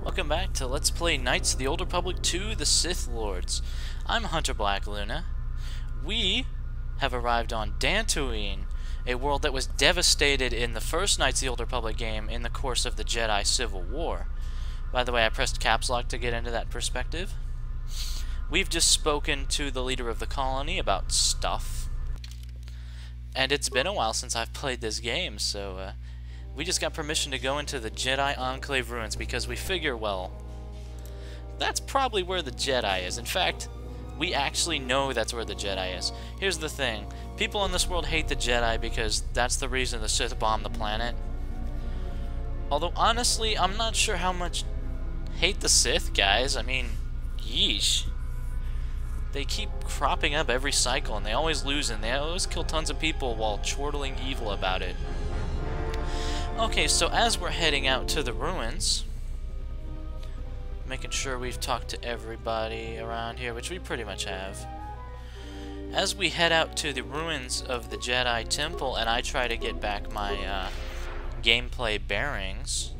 Welcome back to Let's Play Knights of the Old Republic 2: The Sith Lords. I'm Hunter Black Luna. We have arrived on Dantooine, a world that was devastated in the first Knights of the Old Republic game in the course of the Jedi Civil War. By the way, I pressed caps lock to get into that perspective. We've just spoken to the leader of the colony about stuff. And it's been a while since I've played this game, so we just got permission to go into the Jedi Enclave ruins because we figure, well, that's probably where the Jedi is. In fact, we actually know that's where the Jedi is. Here's the thing. People in this world hate the Jedi because that's the reason the Sith bombed the planet. Although, honestly, I'm not sure how much hate the Sith, guys. I mean, yeesh. They keep cropping up every cycle, and they always lose, and they always kill tons of people while chortling evil about it. Okay, so as we're heading out to the ruins, making sure we've talked to everybody around here, which we pretty much have. As we head out to the ruins of the Jedi Temple, and I try to get back my gameplay bearings,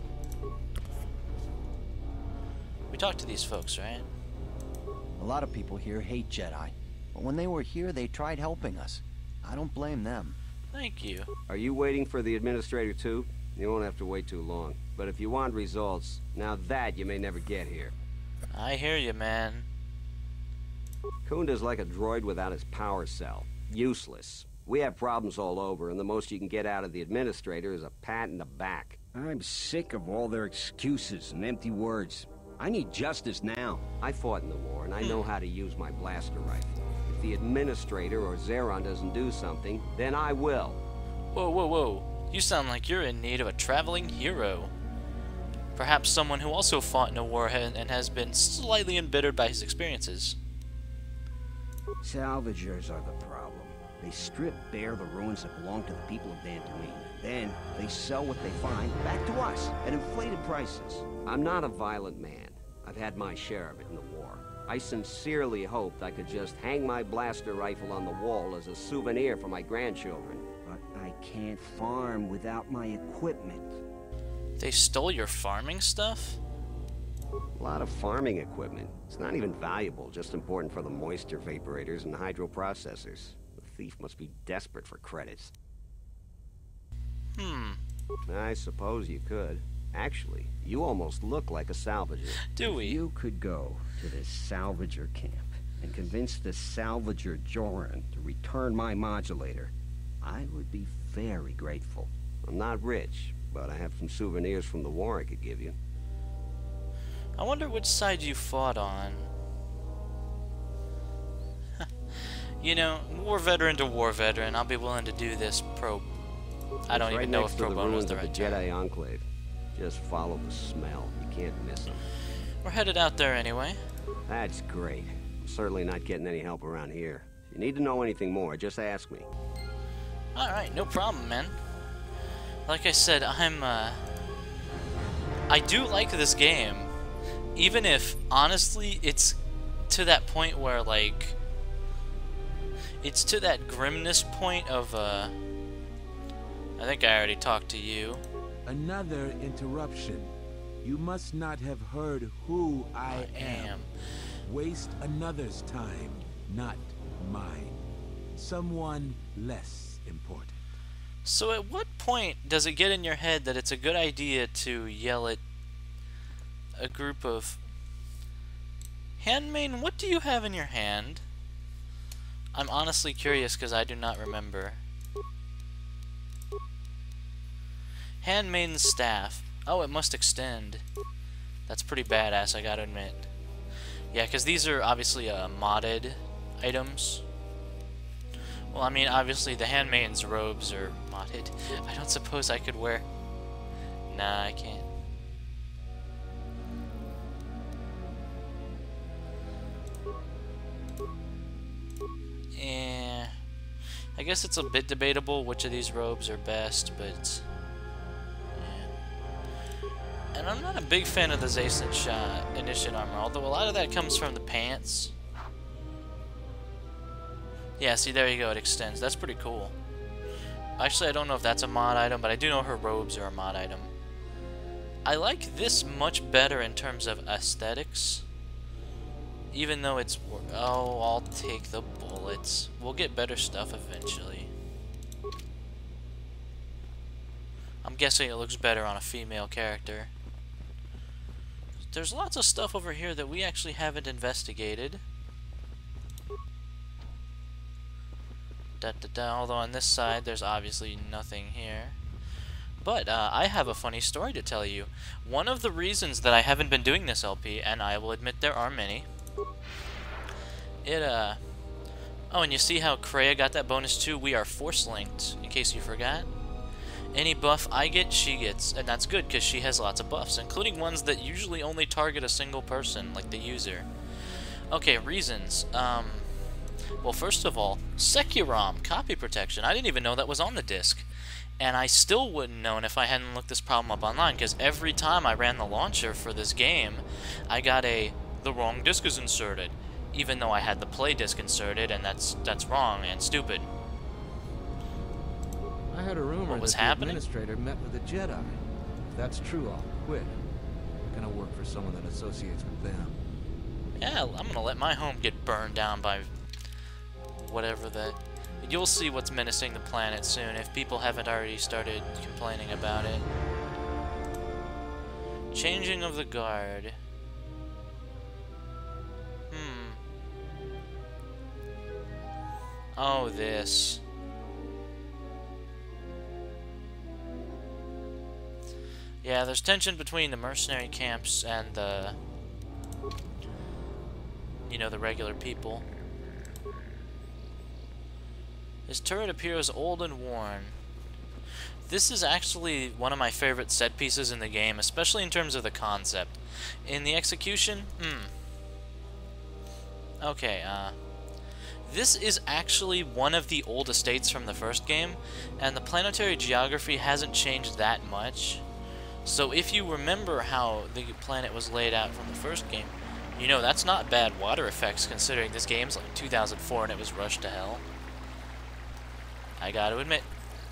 we talked to these folks, right? A lot of people here hate Jedi, but when they were here, they tried helping us. I don't blame them. Thank you. Are you waiting for the administrator too? You won't have to wait too long. But if you want results, now that you may never get here. I hear you, man. Kunda's like a droid without his power cell. Useless. We have problems all over, and the most you can get out of the administrator is a pat in the back. I'm sick of all their excuses and empty words. I need justice now. I fought in the war, and I know how to use my blaster rifle. If the administrator or Zeron doesn't do something, then I will. Whoa, whoa, whoa. You sound like you're in need of a traveling hero. Perhaps someone who also fought in a war and has been slightly embittered by his experiences. Salvagers are the problem. They strip bare the ruins that belong to the people of Dantooine. Then, they sell what they find back to us at inflated prices. I'm not a violent man. I've had my share of it in the war. I sincerely hoped I could just hang my blaster rifle on the wall as a souvenir for my grandchildren. But I can't farm without my equipment. They stole your farming stuff? A lot of farming equipment. It's not even valuable, just important for the moisture vaporators and hydroprocessors. The thief must be desperate for credits. I suppose you could. Actually, you almost look like a salvager. Do we? If you could go to this Salvager Camp and convince the Salvager Joran to return my modulator, I would be very grateful. I'm not rich, but I have some souvenirs from the war I could give you. I wonder which side you fought on. You know, war veteran to war veteran, I'll be willing to do this pro... I don't even know if pro bono is the right term. Jedi Enclave. Just follow the smell. You can't miss them. We're headed out there anyway. That's great. I'm certainly not getting any help around here. If you need to know anything more, just ask me. Alright, no problem, man. Like I said, I do like this game. Even if, honestly, it's to that point where, like... It's to that grimness point of, I think I already talked to you. Another interruption. You must not have heard who I am. Waste another's time, not mine. Someone less important. So at what point does it get in your head that it's a good idea to yell at a group of... Handmaiden, what do you have in your hand? I'm honestly curious because I do not remember. Handmaiden's staff. Oh, it must extend. That's pretty badass, I gotta admit. Yeah, because these are obviously modded items. Well, I mean, obviously the handmaiden's robes are modded. I don't suppose I could wear... Nah, I can't. Yeah. I guess it's a bit debatable which of these robes are best, but... And I'm not a big fan of the Zacian Initiate armor, although a lot of that comes from the pants. Yeah, see, there you go, it extends. That's pretty cool. Actually, I don't know if that's a mod item, but I do know her robes are a mod item. I like this much better in terms of aesthetics. Even though it's... Oh, I'll take the bullets. We'll get better stuff eventually. I'm guessing it looks better on a female character. There's lots of stuff over here that we actually haven't investigated. Although on this side, there's obviously nothing here. But I have a funny story to tell you. One of the reasons that I haven't been doing this LP, and I will admit there are many, oh, and you see how Kreia got that bonus too? We are force-linked, in case you forgot. Any buff I get, she gets, and that's good, because she has lots of buffs, including ones that usually only target a single person, like the user. Okay, reasons. Well, first of all, Securom, copy protection. I didn't even know that was on the disc. And I still wouldn't known if I hadn't looked this problem up online, because every time I ran the launcher for this game, I got the wrong disc is inserted, even though I had the play disc inserted, and that's wrong and stupid. I heard a rumor What was that happening? the administrator met with a Jedi. If that's true, I'll quit. I'm gonna work for someone that associates with them. Yeah, I'm gonna let my home get burned down by whatever that... You'll see what's menacing the planet soon if people haven't already started complaining about it. Changing of the guard. Oh, this. Yeah, there's tension between the mercenary camps and the... you know, the regular people. His turret appears old and worn. This is actually one of my favorite set pieces in the game, especially in terms of the concept. In the execution, okay, this is actually one of the old estates from the first game, and the planetary geography hasn't changed that much. So if you remember how the planet was laid out from the first game, you know that's not bad water effects considering this game's like 2004 and it was rushed to hell. I gotta admit,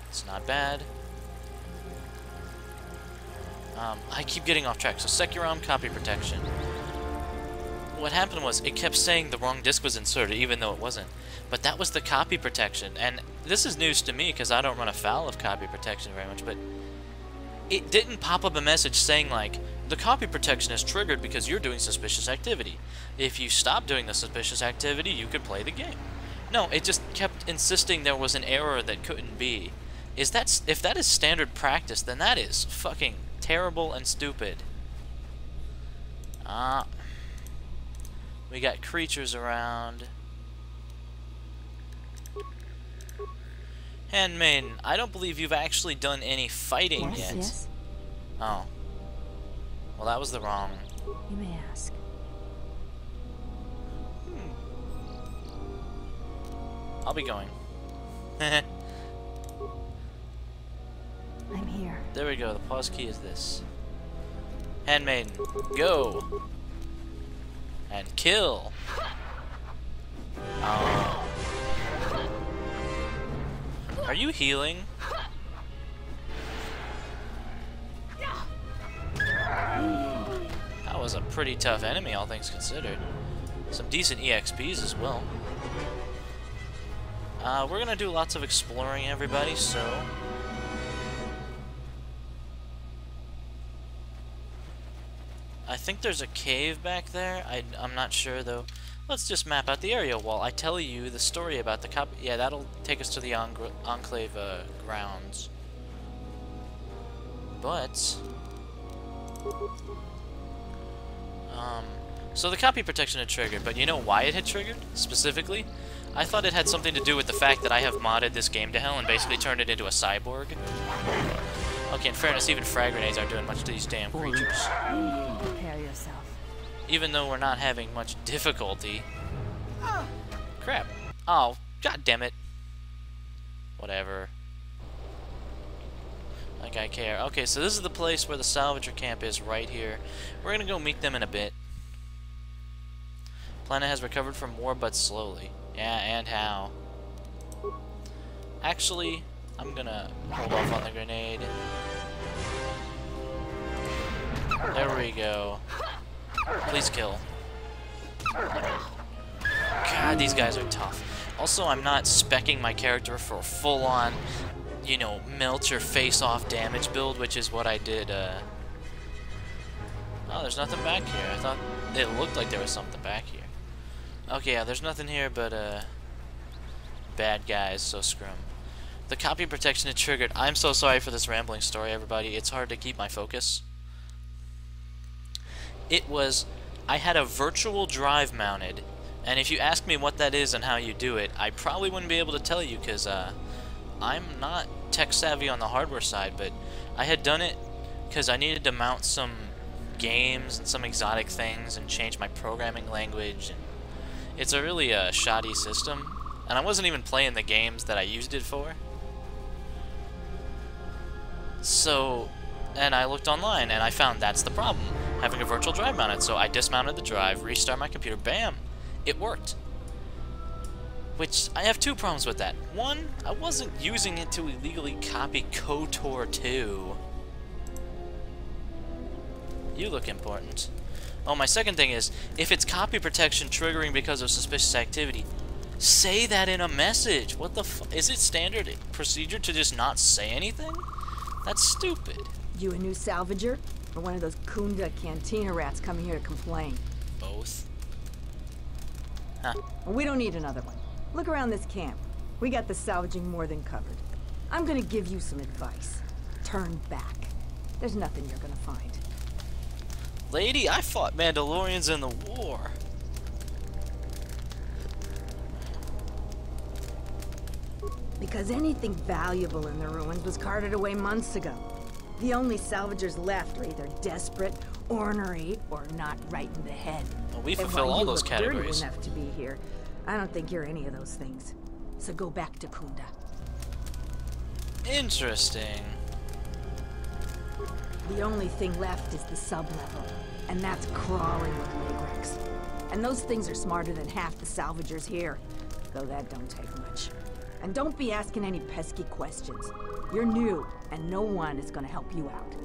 it's not bad. I keep getting off track. So Securom, copy protection. What happened was, it kept saying the wrong disc was inserted, even though it wasn't. But that was the copy protection. And this is news to me, because I don't run afoul of copy protection very much, but it didn't pop up a message saying, like, the copy protection is triggered because you're doing suspicious activity. If you stop doing the suspicious activity, you could play the game. No, it just kept insisting there was an error that couldn't be. If that is standard practice, then that is fucking terrible and stupid. We got creatures around. Handmaiden, I don't believe you've actually done any fighting yet. Yes. Oh. Well, that was the wrong. You may ask. I'll be going. I'm here. There we go. The pause key is this. Handmaiden, go! And kill! Oh. Are you healing? That was a pretty tough enemy, all things considered. Some decent EXPs as well. We're gonna do lots of exploring, everybody, so... I think there's a cave back there. I'm not sure, though. Let's just map out the area while I tell you the story about the cop. Yeah, that'll take us to the Enclave grounds. But... so the copy protection had triggered, but you know why it had triggered, specifically? I thought it had something to do with the fact that I have modded this game to hell and basically turned it into a cyborg. Okay, in fairness, even frag grenades aren't doing much to these damn creatures. Prepare yourself. Even though we're not having much difficulty. Crap. Oh, god damn it. Whatever. Like I care. Okay, so this is the place where the Salvager Camp is, right here. We're gonna go meet them in a bit. Planet has recovered from war, but slowly. Yeah, and how? Actually, I'm gonna hold off on the grenade. There we go. Please kill. God, these guys are tough. Also, I'm not speccing my character for a full-on, you know, melt your face off damage build, which is what I did, Oh, there's nothing back here. I thought it looked like there was something back here. Okay, yeah, there's nothing here but, bad guys, so screw 'em. The copy protection is triggered. I'm so sorry for this rambling story, everybody. It's hard to keep my focus. I had a virtual drive mounted, and if you ask me what that is and how you do it, I probably wouldn't be able to tell you, because, I'm not tech savvy on the hardware side, but I had done it because I needed to mount some games and some exotic things and change my programming language, and it's a really shoddy system, and I wasn't even playing the games that I used it for. So, and I looked online and I found that's the problem, having a virtual drive mounted. So I dismounted the drive, restarted my computer, bam, it worked. Which, I have two problems with that. One, I wasn't using it to illegally copy KOTOR 2. You look important. Oh, my second thing is, if it's copy protection triggering because of suspicious activity, say that in a message. What the is it standard procedure to just not say anything? That's stupid. You a new salvager? Or one of those Kunda cantina rats coming here to complain? Both. Huh. Well, we don't need another one. Look around this camp. We got the salvaging more than covered. I'm gonna give you some advice. Turn back. There's nothing you're gonna find. Lady, I fought Mandalorians in the war. Because anything valuable in the ruins was carted away months ago. The only salvagers left are either desperate, ornery, or not right in the head. Well, we And fulfill while all you those look categories. dirty enough to be here, I don't think you're any of those things. So go back to Kunda. Interesting. The only thing left is the sub-level, and that's crawling with Lagrex. And those things are smarter than half the salvagers here, though that don't take much. And don't be asking any pesky questions. You're new, and no one is gonna help you out.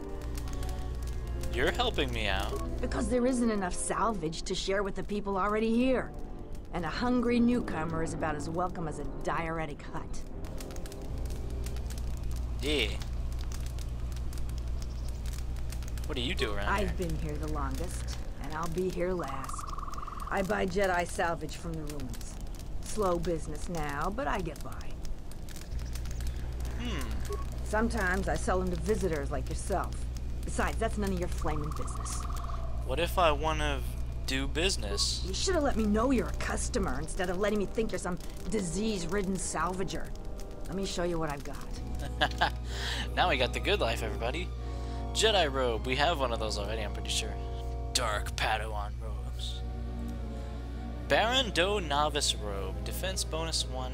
You're helping me out. Because there isn't enough salvage to share with the people already here. And a hungry newcomer is about as welcome as a diuretic hut. Yeah. What do you do around here? I've been here the longest, and I'll be here last. I buy Jedi salvage from the ruins. Slow business now, but I get by. Sometimes I sell them to visitors like yourself. Besides, that's none of your flaming business. What if I want to do business? You should have let me know you're a customer instead of letting me think you're some disease-ridden salvager. Let me show you what I've got. Now we got the good life, everybody. Jedi robe. We have one of those already, I'm pretty sure. Dark Padawan robes. Baron Do Novice robe. Defense bonus 1.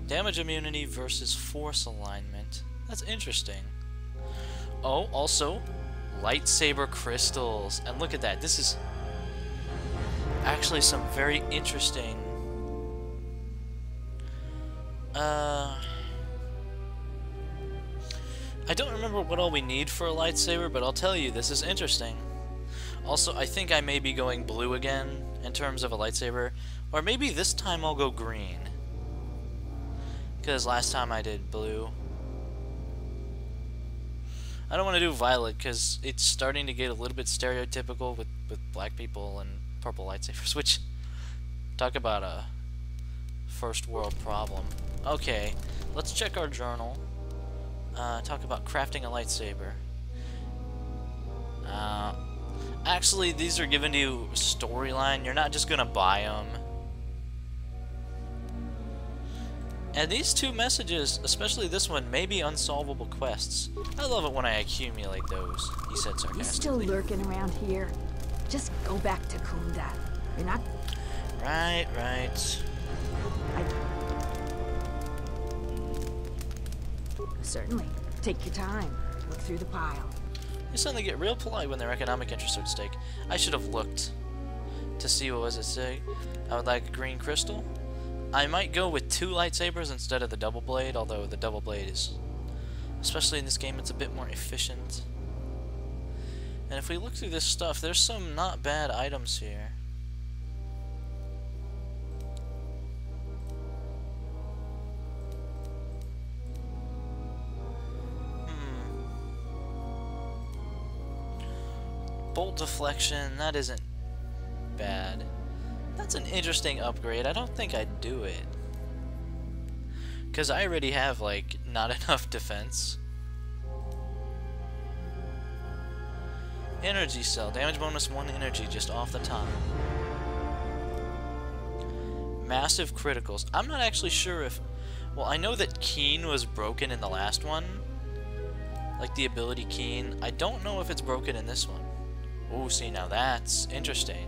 Damage immunity versus force alignment. That's interesting. Oh, also, lightsaber crystals. And look at that. This is actually some very interesting... I don't remember what all we need for a lightsaber, but I'll tell you, this is interesting. Also, I think I may be going blue again in terms of a lightsaber. Or maybe this time I'll go green. Because last time I did blue. I don't want to do violet because it's starting to get a little bit stereotypical with black people and purple lightsabers, which, talk about a first world problem. Okay, let's check our journal. Talk about crafting a lightsaber. Actually, these are given to you storyline. You're not just gonna buy them. And these two messages, especially this one, may be unsolvable quests. I love it when I accumulate those, he said sarcastically. You still lurking around here? Just go back to Kunda. You're not... Right. Certainly. Take your time. Look through the pile. They suddenly get real polite when their economic interests are at stake. I should have looked to see what was at stake. I would like a green crystal. I might go with 2 lightsabers instead of the double blade, although the double blade is, especially in this game, it's a bit more efficient. And if we look through this stuff, there's some not bad items here. Bolt deflection, that isn't bad. That's an interesting upgrade. I don't think I'd do it. Because I already have, like, not enough defense. Energy cell. Damage bonus 1 energy just off the top. Massive criticals. I'm not actually sure if... Well, I know that Keen was broken in the last one. Like the ability Keen. I don't know if it's broken in this one. Oh, see, now that's interesting.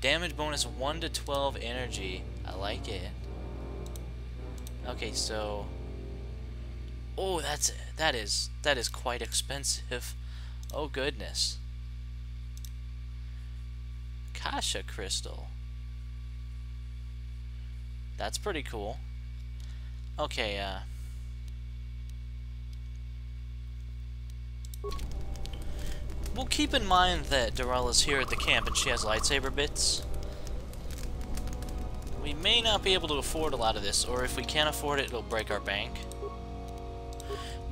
Damage bonus 1 to 12 energy. I like it. Okay, so... Oh, that is quite expensive. Oh, goodness. Kasha crystal. That's pretty cool. Okay, we'll keep in mind that Dorella's here at the camp and she has lightsaber bits. We may not be able to afford a lot of this, or if we can't afford it, it'll break our bank.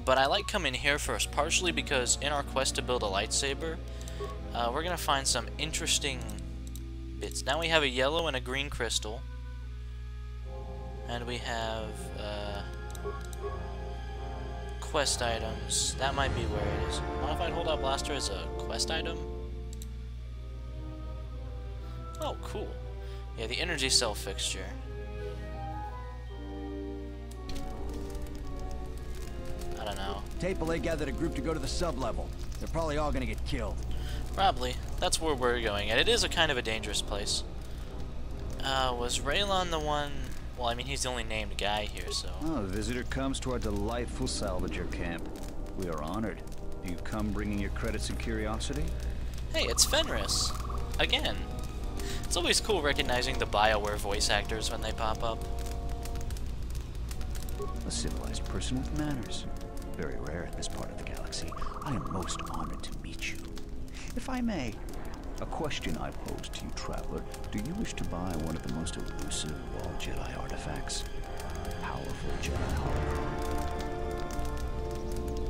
But I like coming here first, partially because in our quest to build a lightsaber, we're going to find some interesting bits. Now we have a yellow and a green crystal. And we have quest items. That might be where it is. Modified holdout blaster as a quest item? Oh, cool. Yeah, the energy cell fixture. I don't know. Tapele gathered a group to go to the sub-level. They're probably all gonna get killed. Probably. That's where we're going, and it is a kind of a dangerous place. Was Raylon the one... Well, I mean, he's the only named guy here, so... Oh, a visitor comes to our delightful Salvager Camp. We are honored. Do you come bringing your credits and curiosity? Hey, it's Fenris. Again. It's always cool recognizing the BioWare voice actors when they pop up. A civilized person with manners. Very rare in this part of the galaxy. I am most honored to meet you. If I may, a question I pose to you, traveler. Do you wish to buy one of the most elusive of all Jedi artifacts? Powerful Jedi holocron.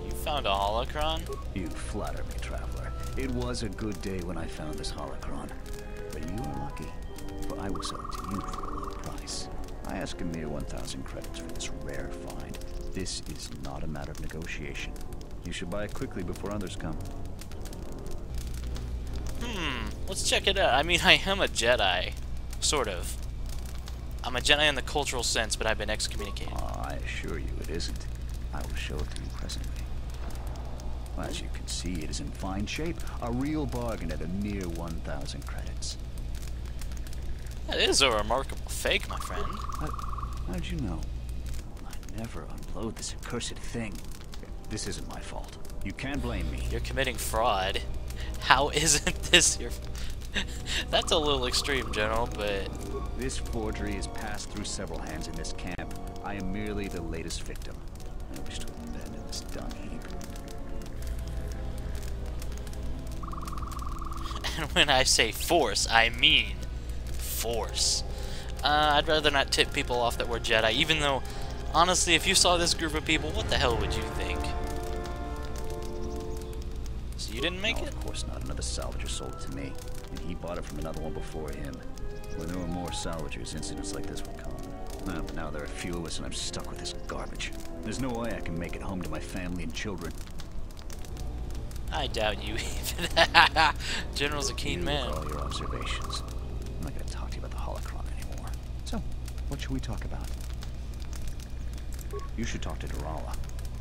You found a holocron? You flatter me, traveler. It was a good day when I found this holocron. But you are lucky, for I will sell it to you for a low price. I ask a mere 1,000 credits for this rare find. This is not a matter of negotiation. You should buy it quickly before others come. Let's check it out. I mean, I am a Jedi. Sort of. I'm a Jedi in the cultural sense, but I've been excommunicated. I assure you it isn't. I will show it to you presently. As you can see, it is in fine shape. A real bargain at a mere 1,000 credits. That is a remarkable fake, my friend. How'd you know? I never unload this accursed thing. This isn't my fault. You can't blame me. You're committing fraud. How isn't this your... That's a little extreme, General, but... This forgery has passed through several hands in this camp. I am merely the latest victim. I wish to abandon this dung heap. And when I say force, I mean force. I'd rather not tip people off that we're Jedi, even though, honestly, if you saw this group of people, what the hell would you think? So you didn't make it? Of course not. Another salvager sold it to me, and he bought it from another one before him. When there were more salvagers, incidents like this would come. But now there are few of us, and I'm stuck with this garbage. There's no way I can make it home to my family and children. I doubt you even. General's a keen man. For all your observations. I'm not going to talk to you about the Holocron anymore. So, what should we talk about? You should talk to Dorala.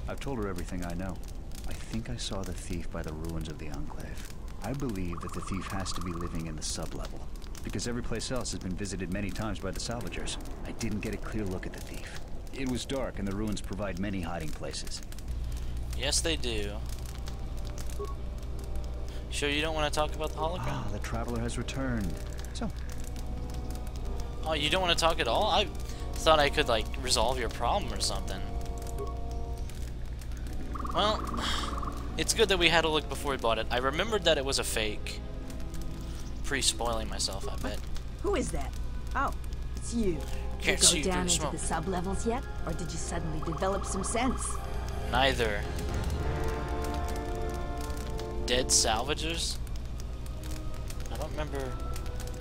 I've told her everything I know. I think I saw the thief by the ruins of the Enclave. I believe that the thief has to be living in the sub-level, because every place else has been visited many times by the Salvagers. I didn't get a clear look at the thief. It was dark, and the ruins provide many hiding places. Yes, they do. Sure you don't want to talk about the Holocron? Ah, the Traveler has returned. So? Oh, you don't want to talk at all? I thought I could, like, resolve your problem or something. Well, It's good that we had a look before we bought it. I remembered that it was a fake. Pre-spoiling myself, I bet. Who is that? Oh, it's you. Can't Did see you you go down through the into the smoke. sub-levels yet? Or did you suddenly develop some sense? Neither. Dead salvagers? I don't remember.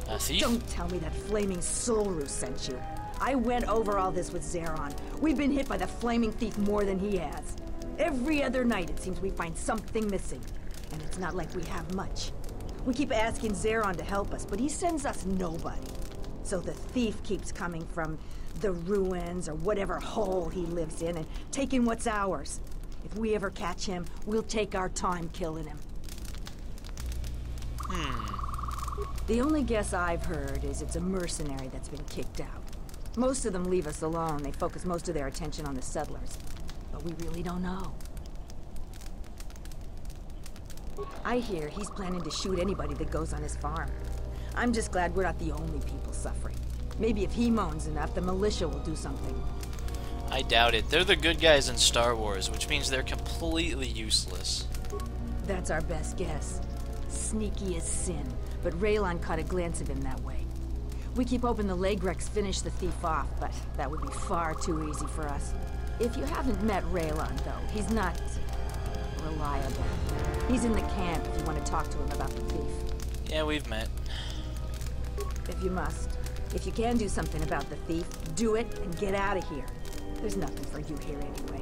A thief? Don't tell me that flaming Solru sent you. I went over all this with Zeron. We've been hit by the flaming thief more than he has. Every other night it seems we find something missing. And it's not like we have much. We keep asking Zeron to help us, but he sends us nobody. So the thief keeps coming from the ruins or whatever hole he lives in and taking what's ours. If we ever catch him, we'll take our time killing him. The only guess I've heard is it's a mercenary that's been kicked out. Most of them leave us alone. They focus most of their attention on the settlers. But we really don't know. I hear he's planning to shoot anybody that goes on his farm. I'm just glad we're not the only people suffering. Maybe if he moans enough, the militia will do something. I doubt it. They're the good guys in Star Wars, which means they're completely useless. That's our best guess. Sneaky as sin, but Raylon caught a glance of him that way. We keep hoping the Legrex finish the thief off, but that would be far too easy for us. If you haven't met Raylon, though, he's not reliable. He's in the camp if you want to talk to him about the thief. Yeah, we've met. If you must. If you can do something about the thief, do it and get out of here. There's nothing for you here anyway.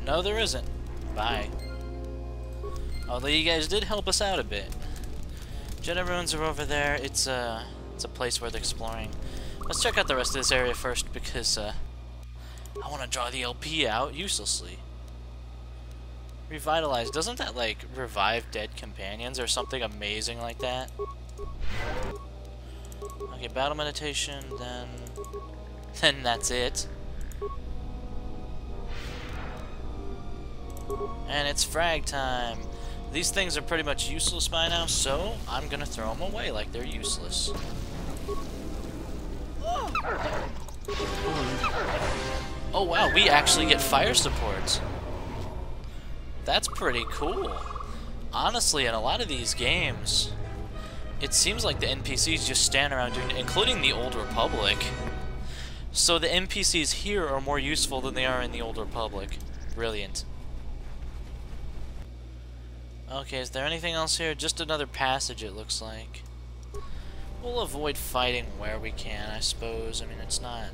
No, there isn't. Bye. Although you guys did help us out a bit. Jedi ruins are over there. It's a place worth exploring. Let's check out the rest of this area first because I want to draw the LP out uselessly. Revitalize. Doesn't that like revive dead companions or something amazing like that? Okay, battle meditation, then that's it. And it's frag time. These things are pretty much useless by now, so I'm gonna throw them away like they're useless. Oh wow, we actually get fire support. That's pretty cool. Honestly, in a lot of these games, it seems like the NPCs just stand around doing it, including the Old Republic. So the NPCs here are more useful than they are in the Old Republic. Brilliant. Okay, is there anything else here? Just another passage, it looks like. We'll avoid fighting where we can, I suppose. I mean, it's not...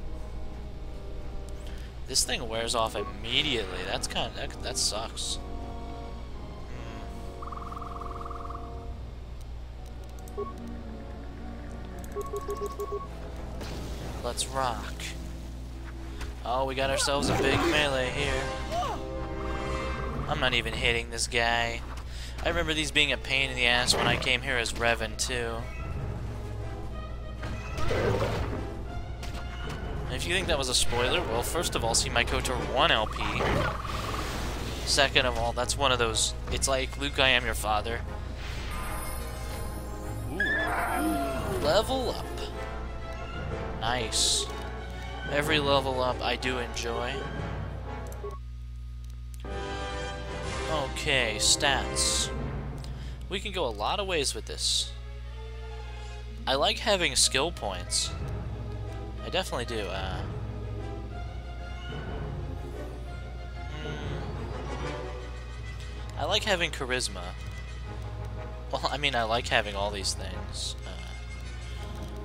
This thing wears off immediately. That's kind of... That sucks. Let's rock. Oh, we got ourselves a big melee here. I'm not even hitting this guy. I remember these being a pain in the ass when I came here as Revan, too. And if you think that was a spoiler, well, first of all, see my KOTOR 1 LP. Second of all, that's one of those, it's like, Luke, I am your father. Ooh. Level up. Nice. Every level up I do enjoy. Okay, stats. We can go a lot of ways with this. I like having skill points. I definitely do. I like having charisma. Well, I mean, I like having all these things.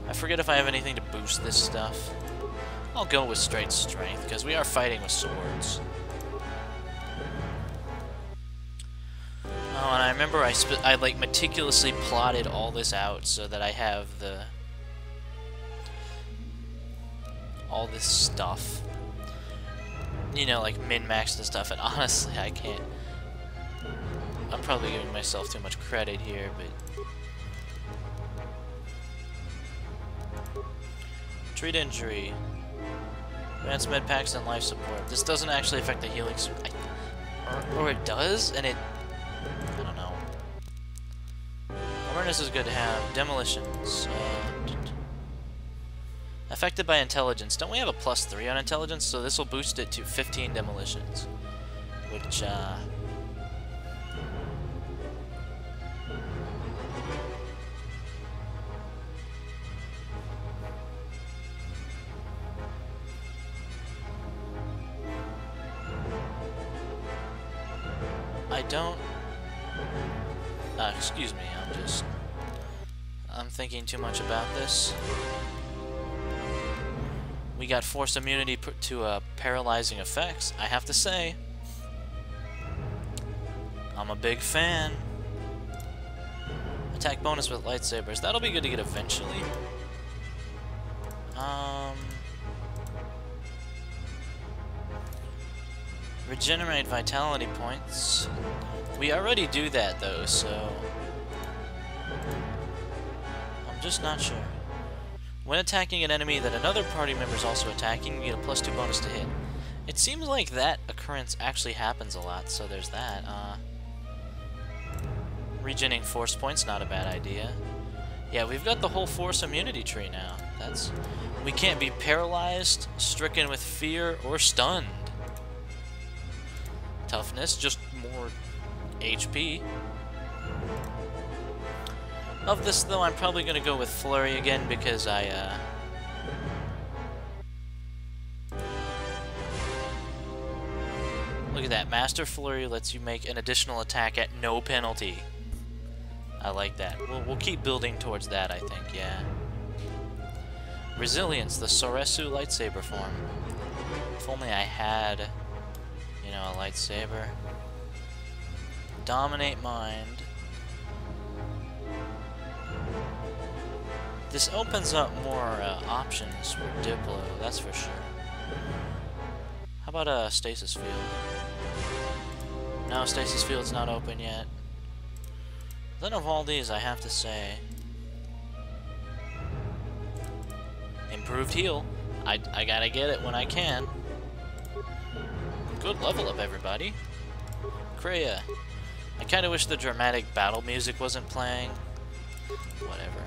I forget if I have anything to boost this stuff. I'll go with straight strength, because we are fighting with swords. Oh, and I remember I like meticulously plotted all this out so that I have all this stuff. You know, like min-maxed and stuff, and honestly, I can't. I'm probably giving myself too much credit here, but... Treat injury. Advanced med packs and life support. This doesn't actually affect the healing... Or it does, and it... I don't know. Awareness is good to have. Demolitions. Affected by intelligence. Don't we have a +3 on intelligence? So this will boost it to 15 demolitions. Which, don't... excuse me, I'm thinking too much about this. We got force immunity to paralyzing effects. I have to say, I'm a big fan. Attack bonus with lightsabers. That'll be good to get eventually. Regenerate vitality points. We already do that though, so I'm just not sure. When attacking an enemy that another party member is also attacking, you get a +2 bonus to hit. It seems like that occurrence actually happens a lot, so there's that. Regening force points, not a bad idea. Yeah, we've got the whole force immunity tree now. We can't be paralyzed, stricken with fear, or stunned. Toughness, just more HP. Of this, though, I'm probably going to go with Flurry again because look at that. Master Flurry lets you make an additional attack at no penalty. I like that. We'll keep building towards that, I think, yeah. Resilience, the Soresu lightsaber form. If only I had, you know, a lightsaber. Dominate Mind. This opens up more options for Diplo, that's for sure. How about a Stasis Field? No, Stasis Field's not open yet. Then of all these, I have to say... Improved Heal. I gotta get it when I can. Good level up, everybody. Kreia. I kinda wish the dramatic battle music wasn't playing. Whatever.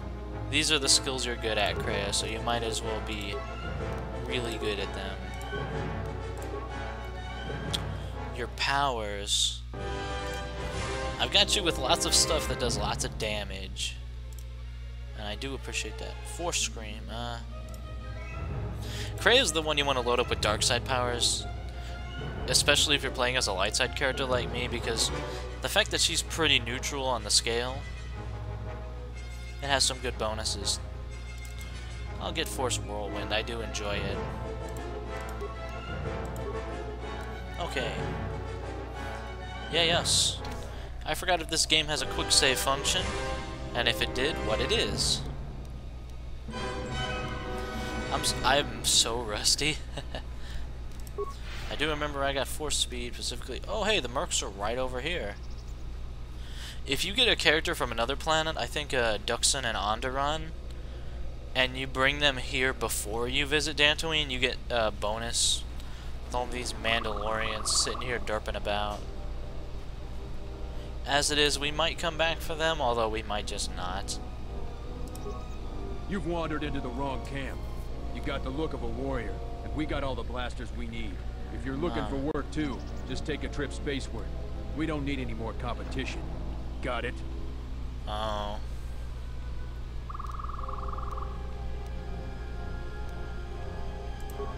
These are the skills you're good at, Kreia, so you might as well be really good at them. Your powers. I've got you with lots of stuff that does lots of damage. And I do appreciate that. Force Scream, Kreia is the one you want to load up with dark side powers. Especially if you're playing as a light side character like me, because the fact that she's pretty neutral on the scale, it has some good bonuses. I'll get Force Whirlwind, I do enjoy it. Okay. Yeah, yes. I forgot if this game has a quick save function, and if it did, what it is. I'm so rusty. I do remember I got Force Speed specifically. Oh hey, the mercs are right over here. If you get a character from another planet, I think Duxon and Onderon, and you bring them here before you visit Dantooine, you get a bonus with all these Mandalorians sitting here derping about. As it is, we might come back for them, although we might just not. You've wandered into the wrong camp. You got the look of a warrior, and we got all the blasters we need. If you're looking for work too, just take a trip spaceward. We don't need any more competition. Got it? Oh.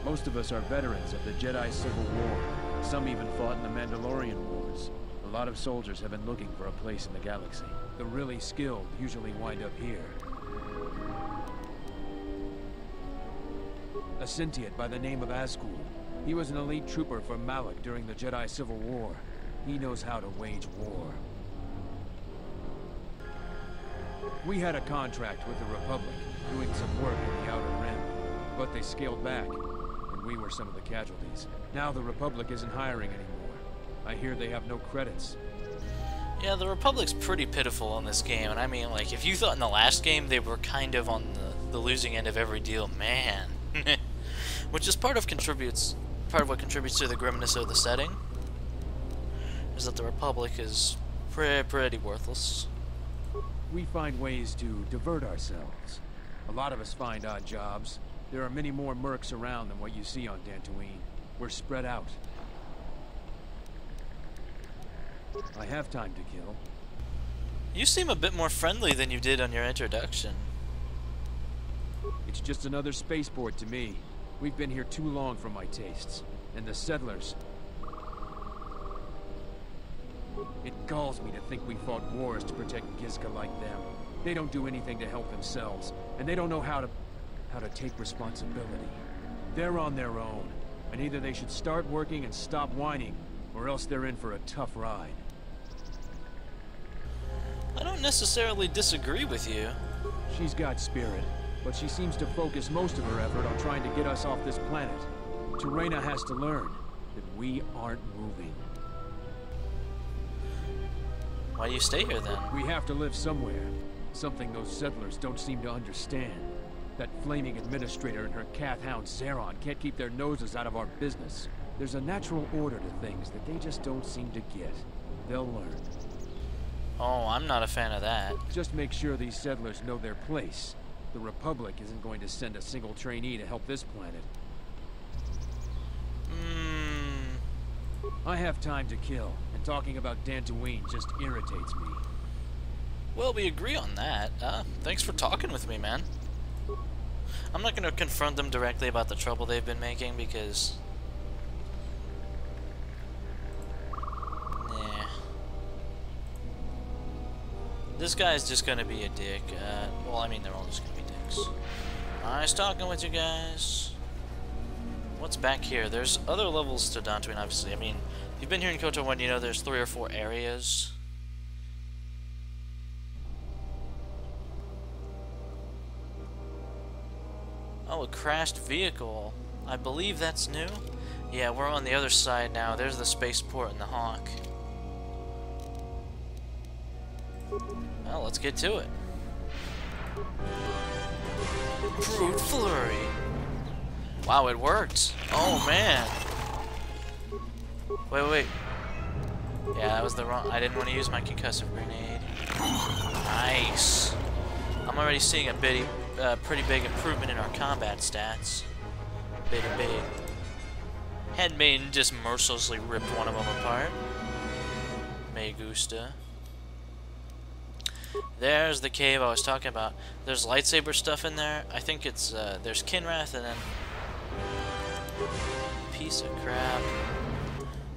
Most of us are veterans of the Jedi Civil War. Some even fought in the Mandalorian Wars. A lot of soldiers have been looking for a place in the galaxy. The really skilled usually wind up here. A Sentient by the name of Azkul. He was an elite trooper from Malak during the Jedi Civil War. He knows how to wage war. We had a contract with the Republic, doing some work in the Outer Rim, but they scaled back, and we were some of the casualties. Now the Republic isn't hiring anymore. I hear they have no credits. Yeah, the Republic's pretty pitiful in this game, and I mean, like, if you thought in the last game they were kind of on the losing end of every deal, man. Which is part of what contributes to the grimness of the setting, is that the Republic is pretty worthless. We find ways to divert ourselves. A lot of us find odd jobs. There are many more mercs around than what you see on Dantooine. We're spread out. I have time to kill. You seem a bit more friendly than you did on your introduction. It's just another spaceport to me. We've been here too long for my tastes. And the settlers... It galls me to think we fought wars to protect Gizka like them. They don't do anything to help themselves, and they don't know how to take responsibility. They're on their own, and either they should start working and stop whining, or else they're in for a tough ride. I don't necessarily disagree with you. She's got spirit, but she seems to focus most of her effort on trying to get us off this planet. Terena has to learn that we aren't moving. Why do you stay here then? We have to live somewhere. Something those settlers don't seem to understand. That flaming administrator and her cath hound Zeron can't keep their noses out of our business. There's a natural order to things that they just don't seem to get. They'll learn. Oh, I'm not a fan of that. Just make sure these settlers know their place. The Republic isn't going to send a single trainee to help this planet. I have time to kill, and talking about Dantooine just irritates me. Well, we agree on that. Thanks for talking with me, man. I'm not going to confront them directly about the trouble they've been making, because... Nah. This guy's just going to be a dick. Well, I mean, they're all just going to be dicks. Nice talking with you guys. What's back here? There's other levels to Dantooine, obviously. I mean, if you've been here in KOTOR 1, you know there's 3 or 4 areas. Oh, a crashed vehicle. I believe that's new. Yeah, we're on the other side now. There's the spaceport and the Hawk. Well, let's get to it. Brute Flurry. Wow, it worked. Oh, man. Wait. Yeah, that was the wrong... I didn't want to use my concussive grenade. Nice. I'm already seeing a pretty big improvement in our combat stats. Big. Headmaiden just mercilessly ripped one of them apart. Me gusta. There's the cave I was talking about. There's lightsaber stuff in there. I think it's, there's Kinrath and then... Piece of crap.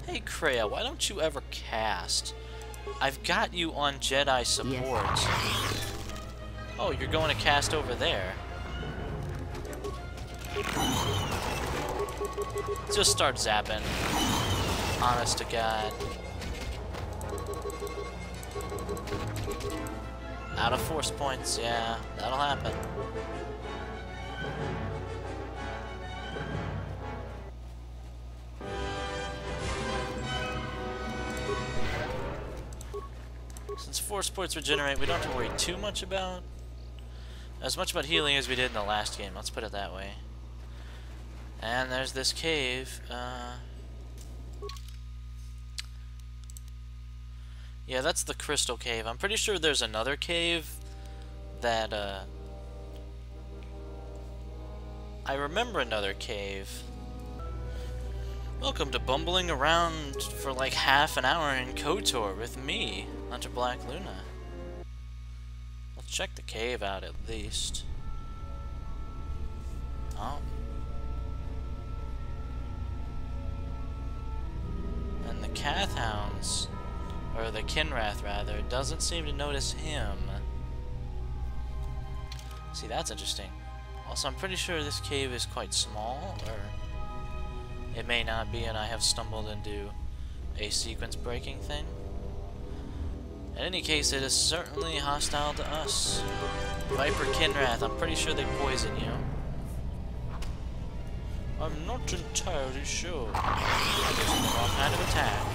Hey, Kreia, why don't you ever cast? I've got you on Jedi support. Yes. Oh, you're going to cast over there. Just start zapping. Honest to God. Out of force points, yeah, that'll happen. Since force points regenerate, we don't have to worry too much about... as much about healing as we did in the last game, let's put it that way. And there's this cave. Yeah, that's the crystal cave. I'm pretty sure there's another cave that, I remember another cave. Welcome to bumbling around for like half an hour in KOTOR with me, Hunter Black Luna. Let's check the cave out at least. Oh. And the Cath Hounds, or the Kinrath rather, doesn't seem to notice him. See, that's interesting. Also, I'm pretty sure this cave is quite small, or it may not be, and I have stumbled into a sequence breaking thing. In any case, it is certainly hostile to us. Viper Kinrath, I'm pretty sure they poison you. I'm not entirely sure. I'm using the wrong kind of attack.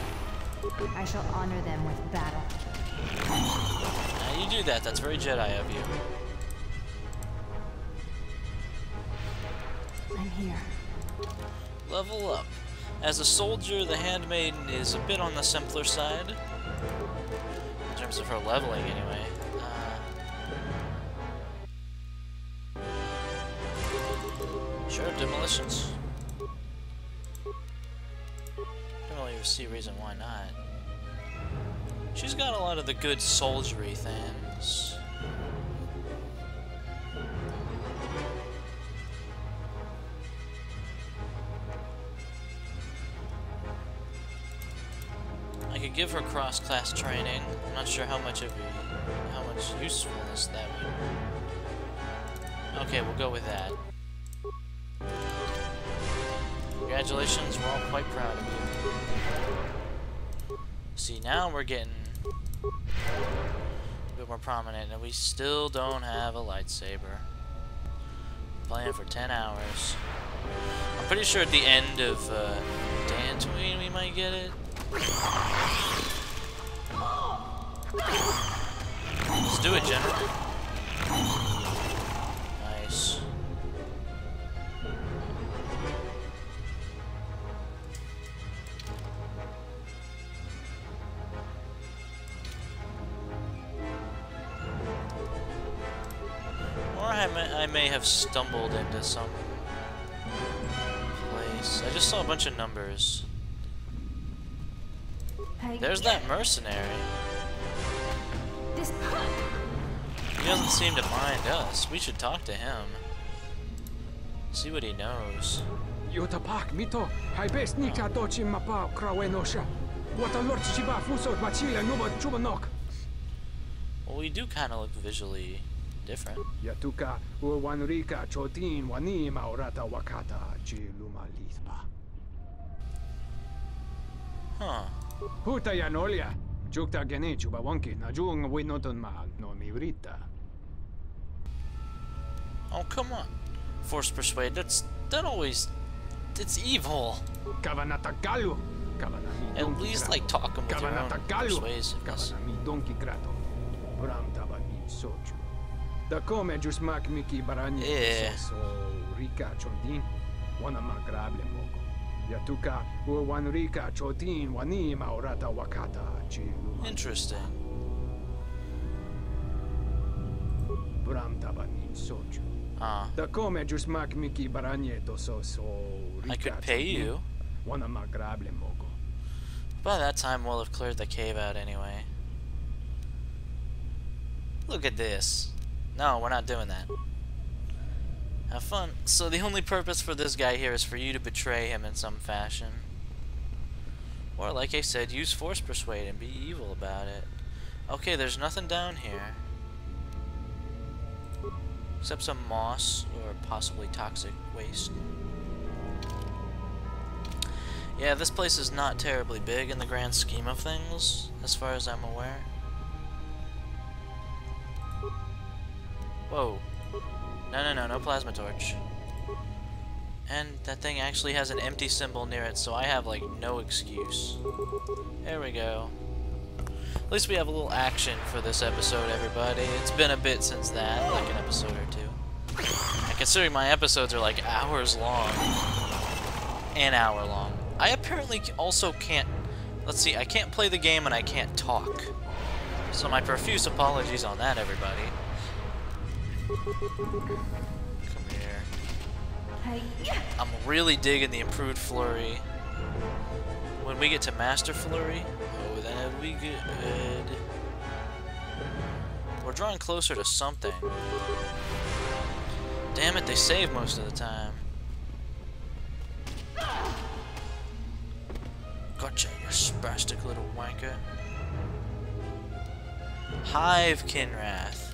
I shall honor them with battle. Now you do that, that's very Jedi of you. I'm here. Level up. As a soldier, the Handmaiden is a bit on the simpler side. In terms of her leveling, anyway. Sure, demolitions. Don't really see a reason why not. She's got a lot of the good soldiery things. I could could give her cross-class training. I'm not sure how much usefulness that would. Okay, we'll go with that. Congratulations, we're all quite proud of you. See, now we're getting a bit more prominent, and we still don't have a lightsaber. Playing for 10 hours. I'm pretty sure at the end of Dantooine we might get it. Let's do it, General. Nice. Or I may have stumbled into some place. I just saw a bunch of numbers. There's that mercenary. He doesn't seem to mind us. We should talk to him. See what he knows. Well, we do kind of look visually different. Huh. Oh, come on. Force persuade, it's evil. At least, like, talk him with your own persuasiveness. Interesting. I could pay you. By that time, we'll have cleared the cave out anyway. Look at this. No, we're not doing that. Have fun. So the only purpose for this guy here is for you to betray him in some fashion. Or, like I said, use force persuade and be evil about it. Okay, there's nothing down here. Except some moss or possibly toxic waste. Yeah, this place is not terribly big in the grand scheme of things, as far as I'm aware. Whoa. No plasma torch. And that thing actually has an empty symbol near it, so I have, like, no excuse. There we go. At least we have a little action for this episode, everybody. It's been a bit since that, like an episode or two. And considering my episodes are, like, hours long. An hour long. I apparently also can't... Let's see, I can't play the game and I can't talk. So my profuse apologies on that, everybody. Come here. I'm really digging the improved flurry. When we get to Master Flurry, oh, then it'll be good. We're drawing closer to something. Damn it, they save most of the time. Gotcha, you spastic little wanker. Hive Kinrath.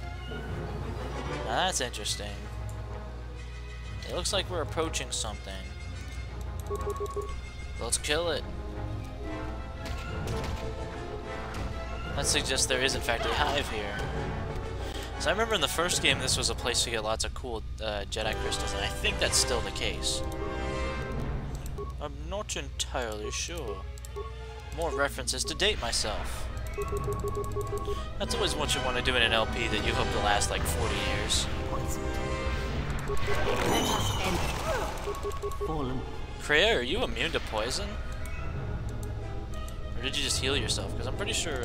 Now that's interesting. It looks like we're approaching something. Let's kill it. That suggests there is in fact a hive here. So I remember in the first game this was a place to get lots of cool Jedi crystals, and I think that's still the case. I'm not entirely sure. More references to date myself. That's always what you want to do in an LP that you hope to last like 40 years. Kreia, are you immune to poison? Or did you just heal yourself? Because I'm pretty sure,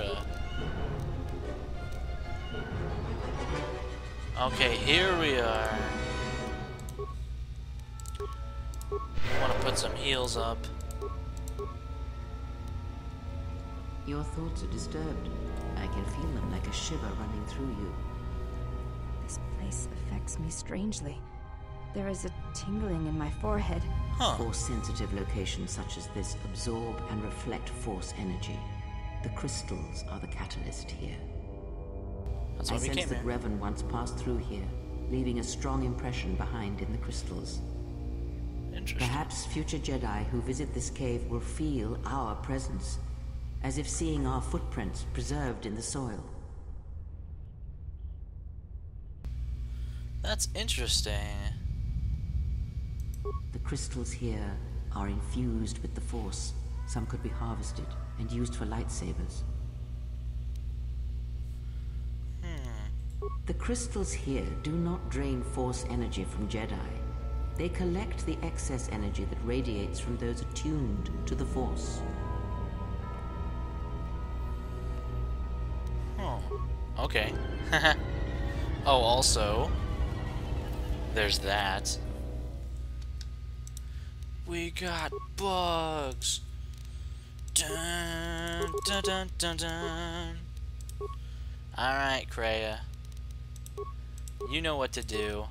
Okay, here we are. I want to put some heals up. Your thoughts are disturbed. I can feel them like a shiver running through you. This place affects me strangely. There is a tingling in my forehead. Force-sensitive locations such as this absorb and reflect force energy. The crystals are the catalyst here. That's I why we sense came that here. Revan once passed through here, leaving a strong impression behind in the crystals. Interesting. Perhaps future Jedi who visit this cave will feel our presence, as if seeing our footprints preserved in the soil. That's interesting. The crystals here are infused with the Force. Some could be harvested and used for lightsabers. The crystals here do not drain Force energy from Jedi. They collect the excess energy that radiates from those attuned to the Force. Oh, okay. Oh, also, there's that. We got bugs. Dun dun dun dun dun. Alright, Kreia. You know what to do.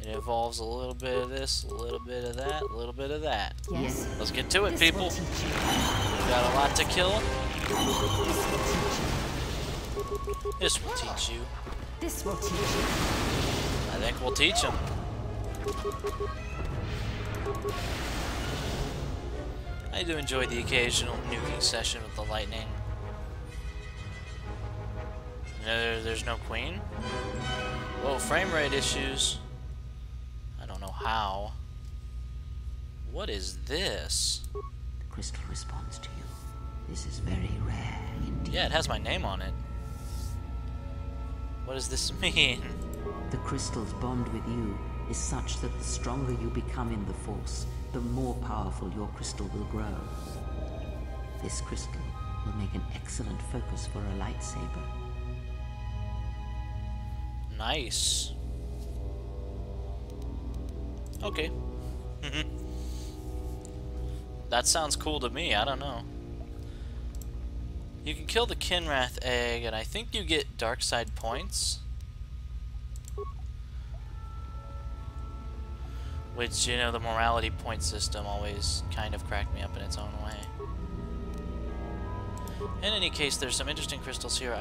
It involves a little bit of this, a little bit of that, a little bit of that. Yes. Let's get to it, This people. will teach you. We've got a lot to kill. This will teach you. This will teach you. This will teach you. I think we'll teach them. I do enjoy the occasional nuking session with the lightning. You know, there's no queen? Whoa, frame rate issues. I don't know how. What is this? The crystal responds to you. This is very rare indeed. Yeah, it has my name on it. What does this mean? The crystal's bond with you is such that the stronger you become in the Force, the more powerful your crystal will grow. This crystal will make an excellent focus for a lightsaber. Nice. Okay. That sounds cool to me, I don't know. You can kill the Kinrath egg, and I think you get dark side points. Which, you know, the morality point system always kind of cracked me up in its own way. In any case, there's some interesting crystals here.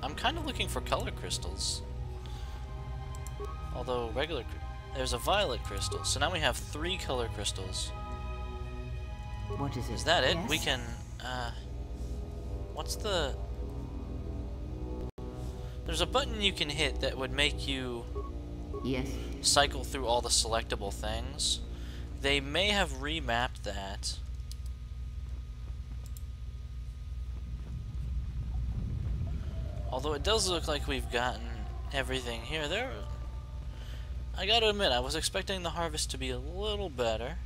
I'm kind of looking for color crystals. Although there's a violet crystal, so now we have 3 color crystals. What is it? Is that it? Yes. We can, what's the... There's a button you can hit that would make you... Yes. Cycle through all the selectable things. They may have remapped that. Although it does look like we've gotten everything here. I gotta admit, I was expecting the harvest to be a little better.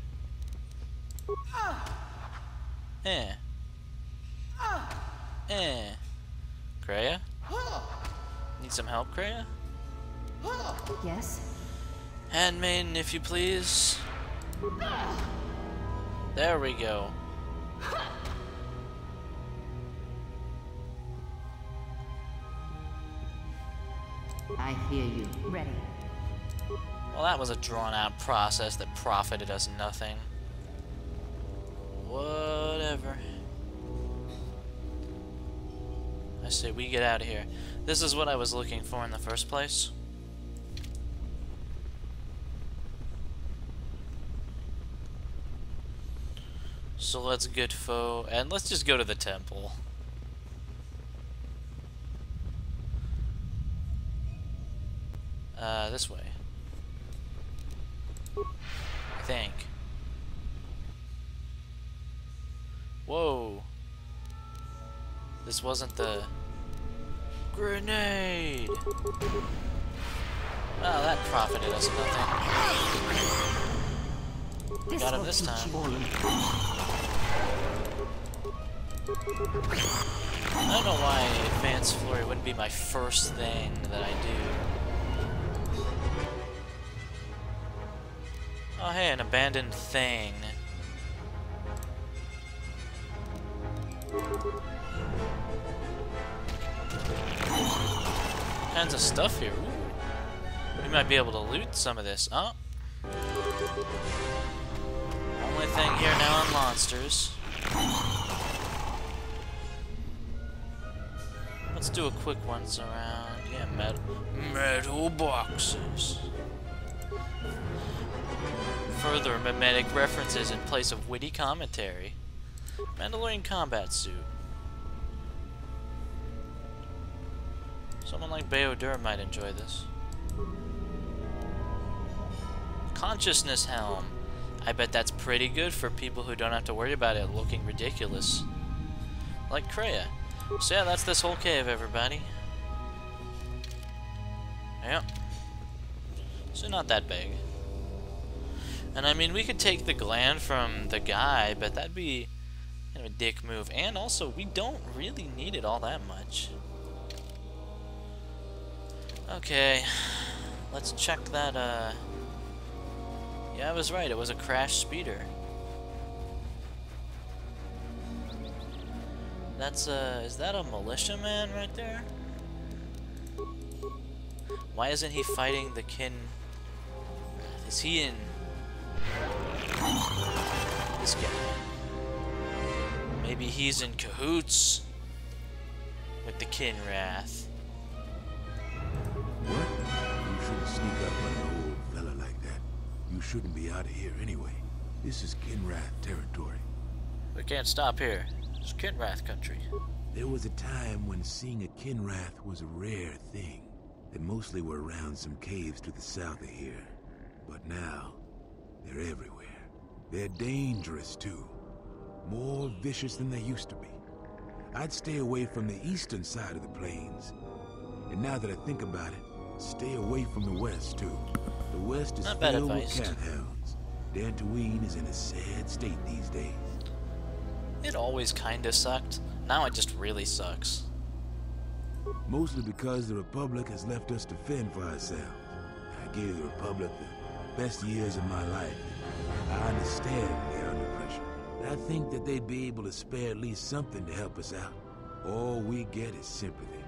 Kreia? Need some help, Kreia? Yes. Handmaiden, if you please. There we go. I hear you. Ready. Well, that was a drawn-out process that profited us nothing. Whatever. I say we get out of here. This is what I was looking for in the first place. So let's good foe, and let's just go to the temple. This way. I think. Whoa. This wasn't the... Grenade! Well, that profited us nothing. Got him this time. I don't know why Advanced Flurry wouldn't be my first thing that I do. Oh hey, an abandoned thing. Kinds of stuff here. Ooh. We might be able to loot some of this. Oh. Only thing here now on monsters. Let's do a quick once around. Yeah, metal boxes. Further mimetic references in place of witty commentary. Mandalorian combat suit. Someone like Bayodur might enjoy this. Consciousness helm. I bet that's pretty good for people who don't have to worry about it looking ridiculous. Like Kreia. So yeah, that's this whole cave, everybody. Yep. So not that big. And I mean, we could take the gland from the guy, but that'd be kind of a dick move. And also, we don't really need it all that much. Okay. Let's check that, yeah, I was right. It was a crash speeder. That's, is that a militiaman right there? Why isn't he fighting the kin? Is he in... this guy. Maybe he's in cahoots with the Kinrath. What? You shouldn't sneak up on an old fella like that. You shouldn't be out of here anyway. This is Kinrath territory. We can't stop here. It's Kinrath country. There was a time when seeing a Kinrath was a rare thing. They mostly were around some caves to the south of here. But now, they're everywhere. They're dangerous too. More vicious than they used to be. I'd stay away from the eastern side of the plains. And now that I think about it, stay away from the west too. The west is filled with cat hounds. Dantooine is in a sad state these days. It always kinda sucked. Now it just really sucks. Mostly because the Republic has left us to fend for ourselves. I gave the Republic the best years of my life. I understand they're under pressure. I think that they'd be able to spare at least something to help us out. All we get is sympathy.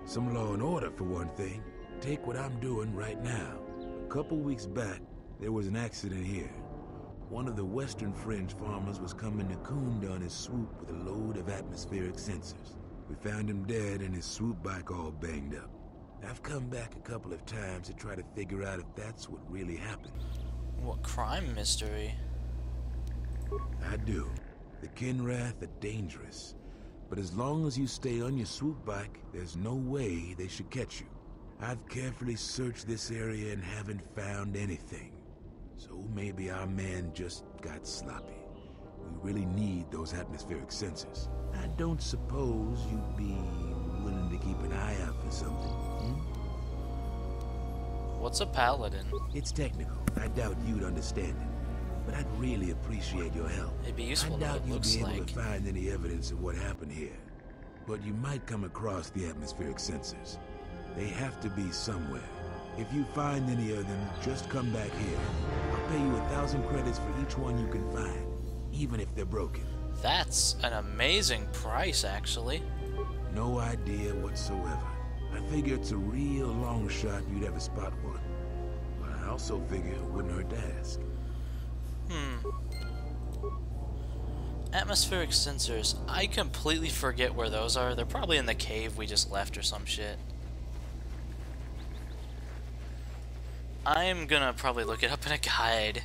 Some law and order, for one thing. Take what I'm doing right now. A couple weeks back, there was an accident here. One of the Western Fringe farmers was coming to Kunda on his swoop with a load of atmospheric sensors. We found him dead and his swoop bike all banged up. I've come back a couple of times to try to figure out if that's what really happened. What crime mystery? I do. The Kinrath are dangerous. But as long as you stay on your swoop bike, there's no way they should catch you. I've carefully searched this area and haven't found anything. So maybe our man just got sloppy. We really need those atmospheric sensors. I don't suppose you'd be willing to keep an eye out for something, What's a paladin? It's technical. I doubt you'd understand it. But I'd really appreciate your help. It'd be useful I to know doubt what it you'll looks be able like. to find any evidence of what happened here. But you might come across the atmospheric sensors. They have to be somewhere. If you find any of them, just come back here. I'll pay you 1,000 credits for each one you can find, even if they're broken. That's an amazing price, actually. No idea whatsoever. I figure it's a real long shot you'd ever spot one. But I also figure it wouldn't hurt to ask. Atmospheric sensors. I completely forget where those are. They're probably in the cave we just left or some shit. I'm gonna probably look it up in a guide.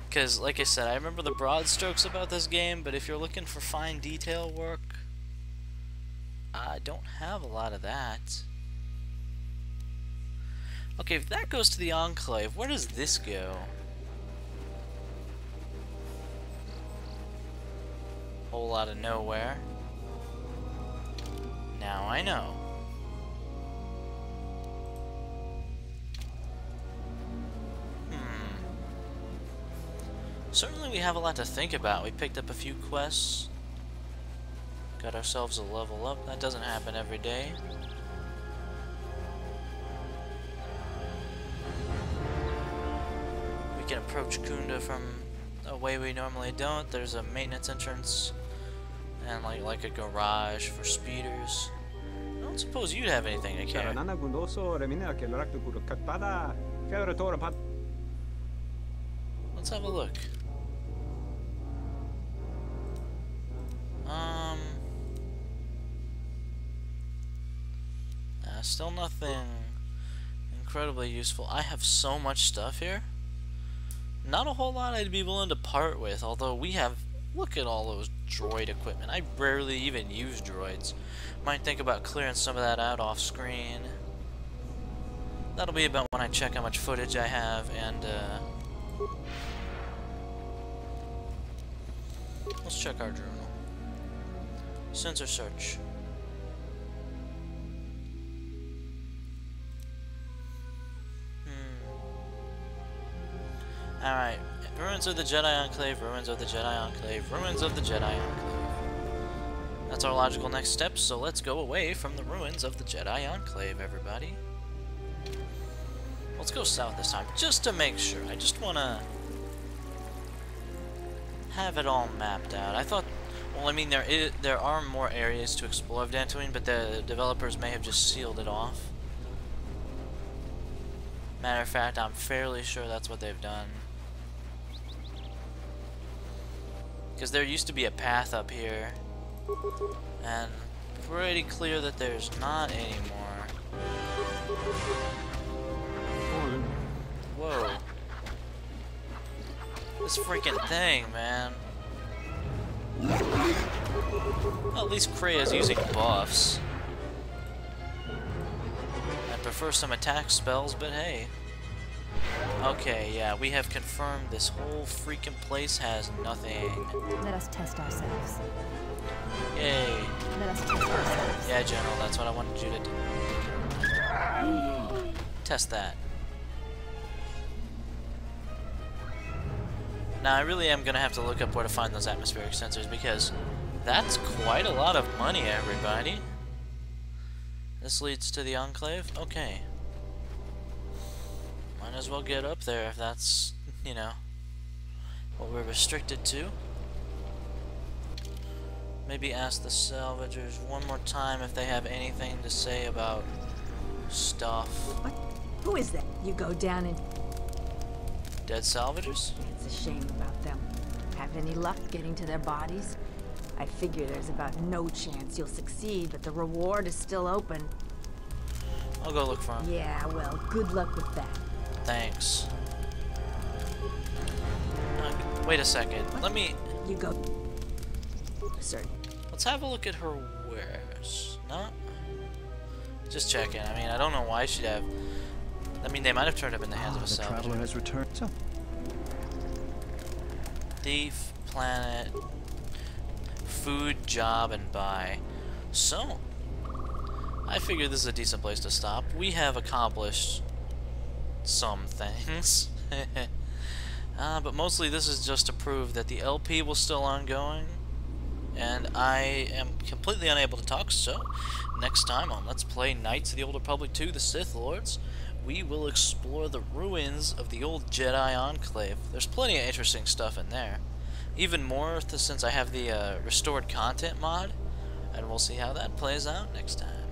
Because, like I said, I remember the broad strokes about this game, but if you're looking for fine detail work, I don't have a lot of that. Okay, if that goes to the Enclave, where does this go? Whole lot of nowhere. Now I know. Certainly we have a lot to think about. We picked up a few quests. Got ourselves a level up. That doesn't happen every day. We can approach Kunda from a way we normally don't. There's a maintenance entrance and like a garage for speeders. I don't suppose you'd have anything to care. Let's have a look. still nothing incredibly useful. I have so much stuff here. Not a whole lot I'd be willing to part with, although we have... Look at all those droid equipment. I rarely even use droids. Might think about clearing some of that out off screen. That'll be about when I check how much footage I have, and let's check our journal. Sensor search. Alright. Ruins of the Jedi Enclave, ruins of the Jedi Enclave, ruins of the Jedi Enclave. That's our logical next step, so let's go away from the ruins of the Jedi Enclave, everybody. Let's go south this time, just to make sure. I just want to have it all mapped out. I thought, well, I mean, there are more areas to explore of Dantooine, but the developers may have just sealed it off. Matter of fact, I'm fairly sure that's what they've done. Because there used to be a path up here, and pretty clear that there's not anymore. Whoa. This freaking thing, man. Well, at least Krea's using buffs. I prefer some attack spells, but hey. Okay, yeah, we have confirmed this whole freaking place has nothing. Let us test ourselves. Yay. Let us test ourselves. Yeah, General, that's what I wanted you to do. Test that. Now, I really am going to have to look up where to find those atmospheric sensors, because that's quite a lot of money, everybody. This leads to the Enclave? Okay. Might as well get up there if that's, you know, what we're restricted to. Maybe ask the Salvagers one more time if they have anything to say about stuff. What? Who is that? You go down and... Dead Salvagers? It's a shame about them. Have any luck getting to their bodies? I figure there's about no chance you'll succeed, but the reward is still open. I'll go look for him. Yeah, well, good luck with that. Thanks. Wait a second. What? Let me... You go... Sir. Let's have a look at her wares. No? Just checking. I mean, I don't know why she'd have... I mean, they might have turned up in the hands of a The salvager. traveler has returned. So, Thief, planet, food, job, and buy. So, I figure this is a decent place to stop. We have accomplished some things. But mostly this is just to prove that the LP was still ongoing, and I am completely unable to talk, so next time on Let's Play Knights of the Old Republic 2, The Sith Lords, we will explore the ruins of the old Jedi Enclave. There's plenty of interesting stuff in there. Even more since I have the restored content mod, and we'll see how that plays out next time.